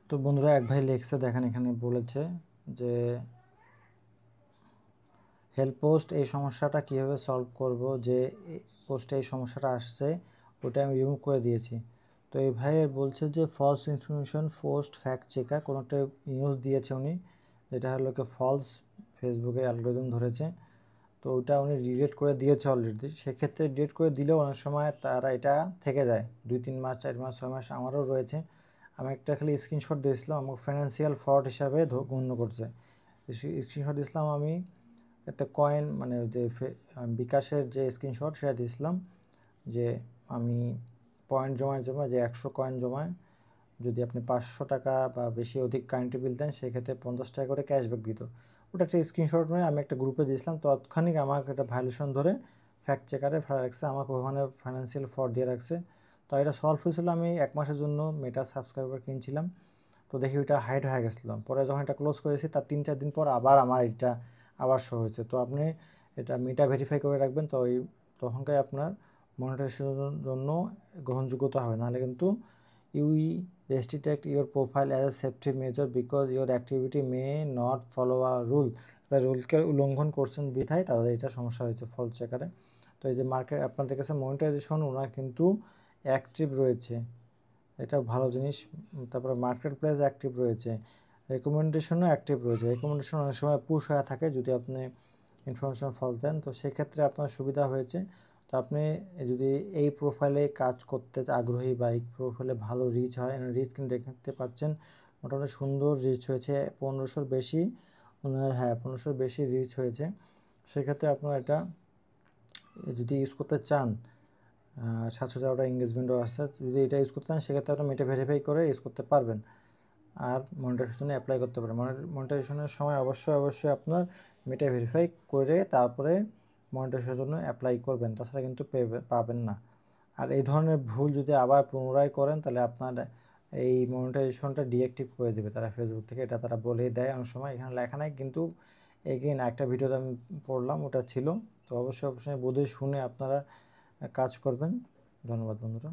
তো বন্ধুরা, এক ভাই লিখছে, দেখেন এখানে বলেছে যে হেল্প পোস্ট এই সমস্যাটা কীভাবে সলভ করব, যে পোস্টে এই সমস্যাটা আসছে ওটা আমি রিমুভ করে দিয়েছি। তো এই ভাইয়ের বলছে যে false information post fact checker কোনো একটা নিউজ দিয়েছে উনি, যেটা হলো কি ফলস, ফেসবুকের অ্যালগরিদম ধরেছে। তো ওটা উনি ডিলিট করে দিয়েছে অলরেডি। সেক্ষেত্রে ডিলিট করে দিলেও অনেক সময় তারা এটা থেকে যায় 2-3 মাস, 4 মাস, 6 মাস। আমারও রয়েছে। আমি একটা খালি স্ক্রিনশট দিয়েছিলাম, আমাকে ফাইন্যান্সিয়াল ফ্রড হিসাবে গণ্য করছে। স্ক্রিনশট দিয়েছিলাম আমি একটা কয়েন, মানে যে বিকাশের যে স্ক্রিনশট সেটা দিয়েছিলাম, যে আমি পয়েন্ট জমায় যে 100 কয়েন জমায় যদি আপনি 500 টাকা বা বেশি অধিক কারেন্ট বিল দেন, সেক্ষেত্রে 50 টাকা করে ক্যাশব্যাক দিত। ওটা একটা স্ক্রিনশট নিয়ে আমি একটা গ্রুপে দিয়েছিলাম। তৎক্ষণিক আমাকে একটা ভায়োলেশন ধরে ফ্যাক্ট চেকারে ফেলা রাখছে, আমাকে ওখানে ফাইন্যান্সিয়াল ফ্রড দিয়ে রাখছে। তো এটা সলভ হয়েছিল। আমি 1 মাসের জন্য মেটা সাবস্ক্রাইবার কিনছিলাম, তো দেখি ওইটা হাইড হয়ে গেছিলো। পরে যখন এটা ক্লোজ করেছি তার 3-4 দিন পর আবার আমার এটা আবার শো হয়েছে। তো আপনি এটা মেটা ভেরিফাই করে রাখবেন, তো তখনকার আপনার মনিটাইজেশনের জন্য গ্রহণযোগ্যতা হবে। নাহলে কিন্তু we restrict your profile as a safety measure because your activity may not follow a rule। তাদের রুলকে উল্লঙ্ঘন করছেন বিধায় তাদের এটা সমস্যা হয়েছে ফলস চেকারে। তো এই যে মার্কেট আপনাদের কাছে মনিটাইজেশন ওনার কিন্তু অ্যাক্টিভ রয়েছে, এটা ভালো জিনিস। তারপরে মার্কেট প্লেস অ্যাক্টিভ রয়েছে, রেকমেন্ডেশনও অ্যাক্টিভ রয়েছে। রেকমেন্ডেশন অনেক সময় পুশ হয়ে থাকে যদি আপনি ইনফরমেশন ফলস দেন, তো সেক্ষেত্রে আপনার সুবিধা হয়েছে। তো আপনি যদি এই প্রোফাইলে কাজ করতে আগ্রহী বা এই প্রোফাইলে ভালো রিচ হয়, রিচ কিন্তু দেখতে পাচ্ছেন মোটামুটি সুন্দর রিচ হয়েছে, 1500 বেশি, 1500 বেশি রিচ হয়েছে। সেক্ষেত্রে আপনার এটা যদি ইউজ করতে চান, 700 এঙ্গেজমেন্টও আসছে, যদি এটা ইউজ করতে চান সেক্ষেত্রে আপনি মেটা ভেরিফাই করে ইউজ করতে পারবেন আর মনিটাইজেশনে অ্যাপ্লাই করতে পারেন। মনিটাইজেশনের সময় অবশ্যই আপনার মেটা ভেরিফাই করে তারপরে মনিটাইজেশনের জন্য অ্যাপ্লাই করবেন, তাছাড়া কিন্তু পাবেন না। আর এই ধরনের ভুল যদি আবার পুনরায় করেন তাহলে আপনার এই মনিটাইজেশনটা ডিঅ্যাক্টিভ করে দেবে তারা ফেসবুক থেকে, এটা তারা বলেই দেয় অনেক সময়। এখানে লেখা নাই, কিন্তু এগেইন একটা ভিডিওতে আমি পড়লাম ওটা ছিল। তো অবশ্যই বুঝে শুনে আপনারা কাজ করবেন। ধন্যবাদ বন্ধুরা।